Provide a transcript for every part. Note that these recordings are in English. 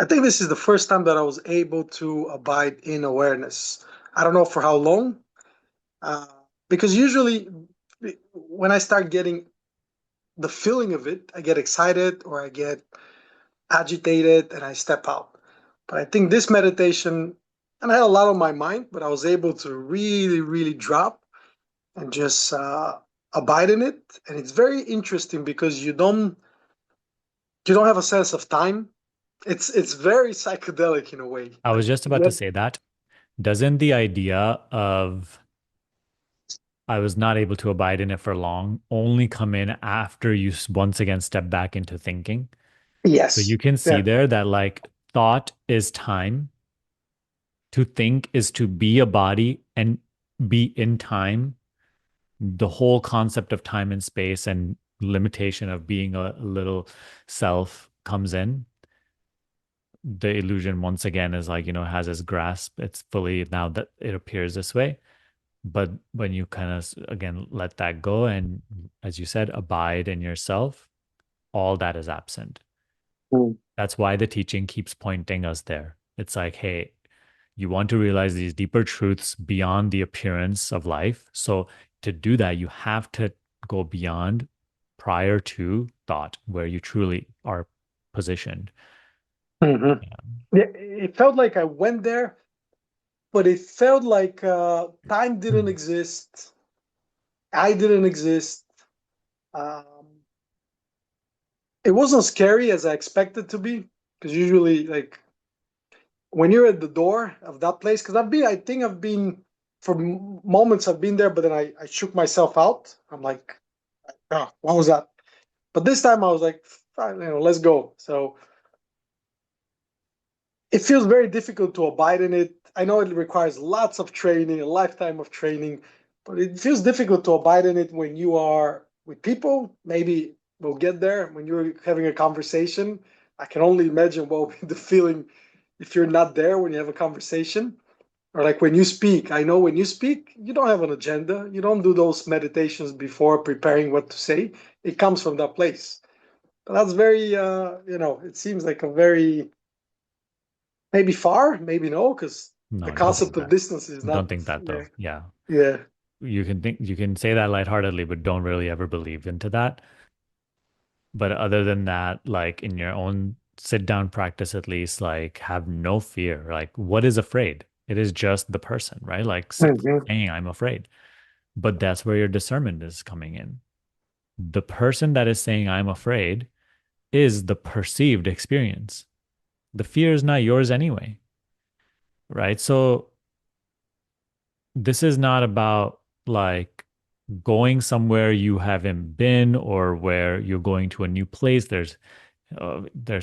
I think this is the first time that I was able to abide in awareness. I don't know for how long, uh, because usually when I start getting the feeling of it, I get excited or I get agitated and I step out. But I think this meditation, and I had a lot on my mind, but I was able to really, really drop and just abide in it. And it's very interesting because you don't have a sense of time. It's very psychedelic in a way. I was Like just about to say that. Doesn't the idea of I was not able to abide in it for long only come in after you once again step back into thinking? So you yes, can see yeah. there that like thought is time, to think is to be a body and be in time. The whole concept of time and space and limitation of being a little self comes in. The illusion once again is like, has its grasp. It's fully now that it appears this way. But when you kind of again let that go and, as you said, abide in yourself, all that is absent. Mm. That's why the teaching keeps pointing us there. It's like, hey, you want to realize these deeper truths beyond the appearance of life. So to do that, you have to go beyond prior to thought, where you truly are positioned. Mhm. Yeah, it felt like I went there, but it felt like time didn't exist. I didn't exist. Um, it wasn't scary as I expected to be, because usually, like when you're at the door of that place, because I think I've been for moments I've been there, but then I shook myself out. I'm like, oh, what was that? But this time I was like, fine, let's go. So it feels very difficult to abide in it. I know it requires lots of training, a lifetime of training, but it feels difficult to abide in it when you are with people. Maybe we'll get there when you're having a conversation. I can only imagine what will be the feeling if you're not there when you have a conversation. Or like when you speak, I know when you speak, you don't have an agenda. You don't do those meditations before preparing what to say. It comes from that place. But that's very, it seems like a very maybe far, maybe no, because No, the I don't think concept of that. distance is Don't not. think that Yeah, though. Yeah. yeah. You can say that lightheartedly, but don't really ever believe into that. But other than that, like in your own sit down practice, at least, like have no fear. Like, what is afraid? It is just the person, right? Like Mhm. saying, I'm afraid. But that's where your discernment is coming in. The person that is saying, I'm afraid, is the perceived experience. The fear is not yours anyway, right? So this is not about like going somewhere you haven't been or where you're going to a new place. There's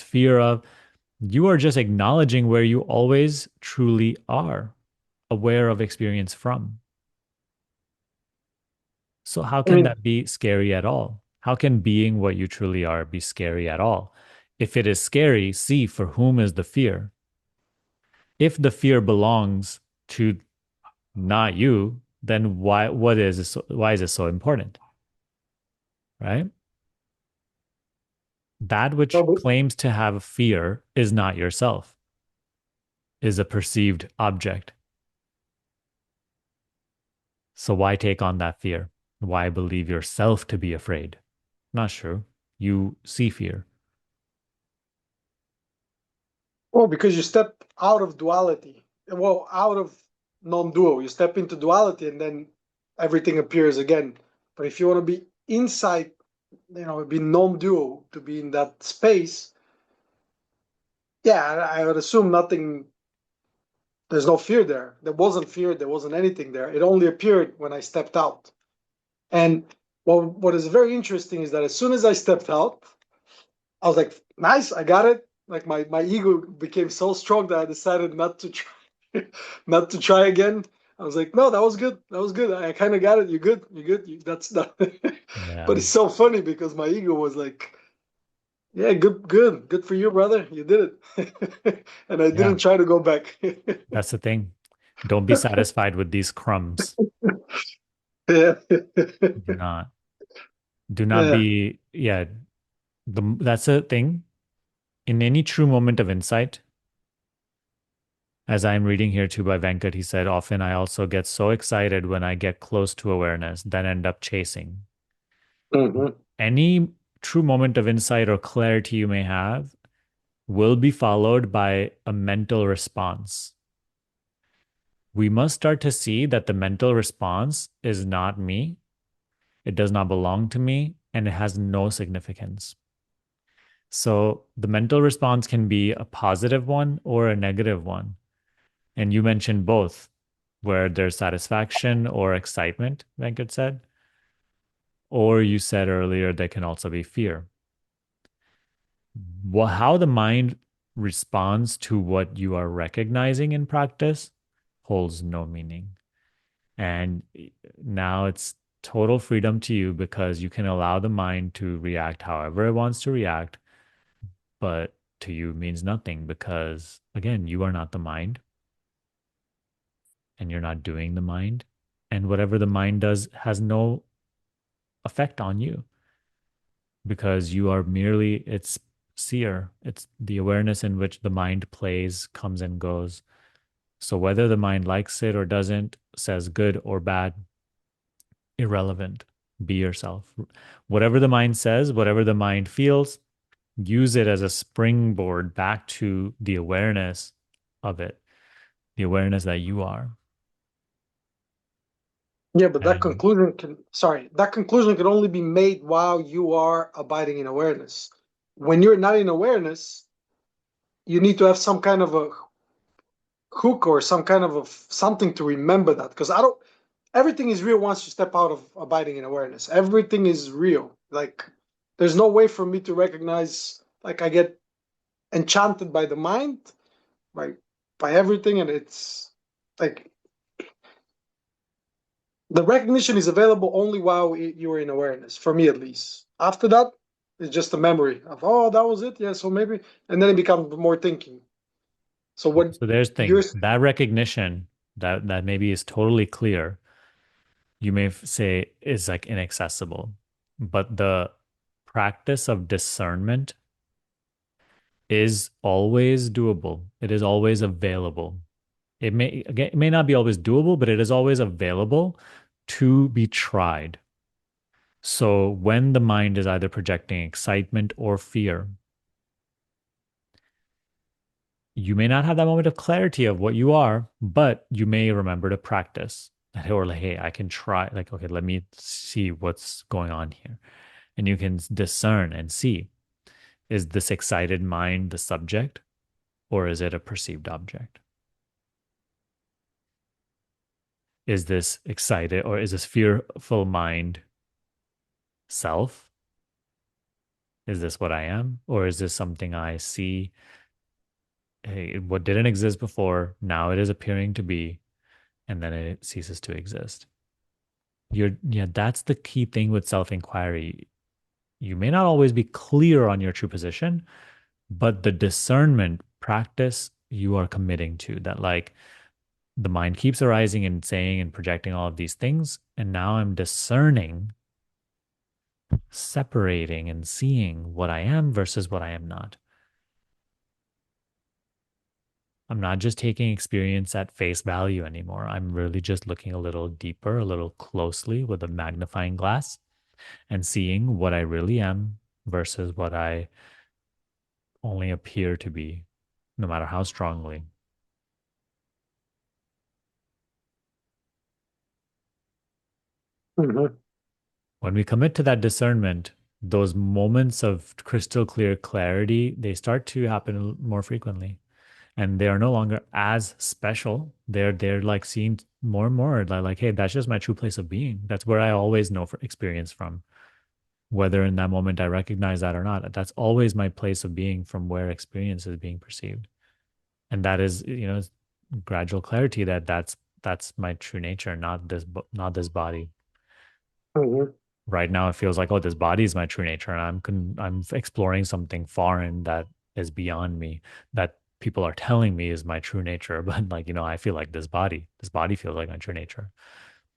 fear of. You are just acknowledging where you always truly are, aware of experience from. So, how I can mean, that be scary at all? How can being what you truly are be scary at all? If it is scary, see for whom is the fear. If the fear belongs to not you, then why is it so important? Right? That no, which but claims to have fear is not yourself, is a perceived object. So why take on that fear? Why believe yourself to be afraid? Not sure. You see fear. well, because you step out of duality, well, out of non-dual, you step into duality, and then everything appears again. But if you want to be inside, be non-dual, to be in that space, yeah, I would assume nothing. There's no fear there. There wasn't fear. There wasn't anything there. It only appeared when I stepped out. And what is very interesting is that as soon as I stepped out, I was like, nice, I got it. Like my ego became so strong that I decided not to try, not to try again. I was like, no, that was good. That was good. I kind of got it. You're good. You're good. That's not. But Yeah. it's so funny because my ego was like, yeah, good, good, good for you, brother. You did it. And I Yeah. didn't try to go back. That's the thing. Don't be satisfied with these crumbs. Yeah. Do not. Do not Yeah. be, yeah. That's the thing. In any true moment of insight, As I'm reading here too by Venkat, he said, often I also get so excited when I get close to awareness, then end up chasing. Hmm. Any true moment of insight or clarity you may have will be followed by a mental response. We must start to see that the mental response is not me, it does not belong to me, and it has no significance. So the mental response can be a positive one or a negative one. And you mentioned both, where there's satisfaction or excitement, Venkat said, or you said earlier there can also be fear. Well, how the mind responds to what you are recognizing in practice holds no meaning. And now it's total freedom to you because you can allow the mind to react however it wants to react, but to you means nothing because, again, you are not the mind and you're not doing the mind. And whatever the mind does has no effect on you because you are merely its seer. It's the awareness in which the mind plays, comes and goes. So whether the mind likes it or doesn't, says good or bad, irrelevant. Be yourself. Whatever the mind says, whatever the mind feels, use it as a springboard back to the awareness of it, the awareness that you are. Yeah, but And that conclusion can only be made while you are abiding in awareness. When you're not in awareness, you need to have some kind of a hook or some kind of something to remember that. Because I don't, everything is real once you step out of abiding in awareness. Everything is real. Like, there's no way for me to recognize, like, I get enchanted by the mind, by everything, and it's like the recognition is available only while you're in awareness, for me at least. After that, it's just a memory of, oh, that was it. Yeah, so maybe, and then it becomes more thinking. So what so there's the you're, thing that recognition that maybe is totally clear, you may say is like inaccessible, but the practice of discernment is always doable. It is always available. It may again, it may not be always doable, but it is always available to be tried. So when the mind is either projecting excitement or fear, you may not have that moment of clarity of what you are, but you may remember to practice. Or like, hey, I can try, like, okay, let me see what's going on here. And you can discern and see, is this excited mind the subject or is it a perceived object? Is this excited or is this fearful mind self? Is this what I am? Or is this something I see? Hey, what didn't exist before, now it is appearing to be, and then it ceases to exist. Yeah, that's the key thing with self-inquiry. You may not always be clear on your true position, but the discernment practice you are committing to that, like, the mind keeps arising and saying and projecting all of these things. And now I'm discerning, separating, and seeing what I am versus what I am not. I'm not just taking experience at face value anymore. I'm really just looking a little deeper, a little closely with a magnifying glass and seeing what I really am versus what I only appear to be, no matter how strongly. Mhm. When we commit to that discernment, those moments of crystal clear clarity, they start to happen more frequently. And they are no longer as special. They're like seen more and more like, hey, that's just my true place of being. That's where I always know for experience from. Whether in that moment I recognize that or not, that's always my place of being from where experience is being perceived. And that is, gradual clarity that that's my true nature, not this body. Mhm. Right now it feels like, oh, this body is my true nature and I'm exploring something foreign that is beyond me, that people are telling me is my true nature. But like, I feel like this body feels like my true nature.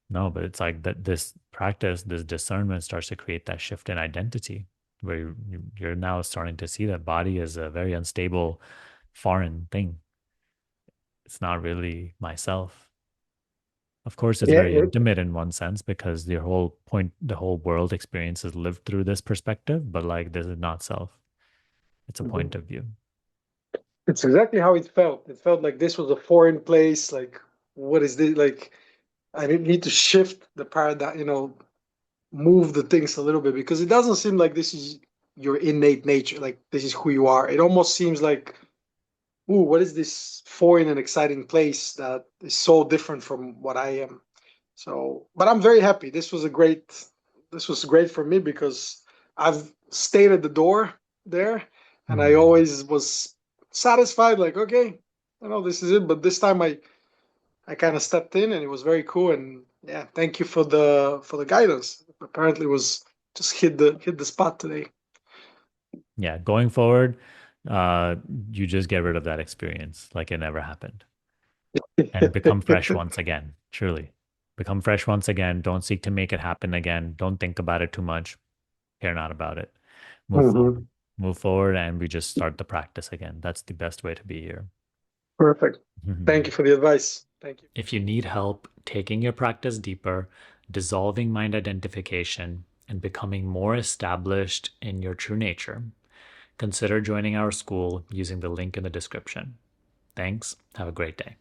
No, but it's like that this practice, this discernment starts to create that shift in identity where you're now starting to see that body is a very unstable foreign thing. it's not really myself. Of course, it's Yeah, very intimate in one sense because the whole point, the whole world experience is lived through this perspective, but like this is not self. It's a point of view. it's exactly how it felt. It felt like this was a foreign place. Like, what is this? Like, I didn't need to shift the paradigm, move the things a little bit because it doesn't seem like this is your innate nature. Like, this is who you are. It almost seems like, ooh, what is this foreign and exciting place that is so different from what I am? So, but I'm very happy. This was great for me because I've stayed at the door there, and I Hmm. always was satisfied. Like, okay, I know this is it. But this time, I kind of stepped in, and it was very cool. And yeah, thank you for the guidance. Apparently, it was just hit the spot today. Yeah, going forward, uh, you just get rid of that experience like it never happened and become fresh once again. Truly, become fresh once again. Don't seek to make it happen again. Don't think about it too much. Care not about it. Move Mhm. forward. Move forward, and we just start the practice again. That's the best way to be here. Perfect. Thank you for the advice. Thank you. If you need help taking your practice deeper, dissolving mind identification, and becoming more established in your true nature, consider joining our school using the link in the description. Thanks. Have a great day.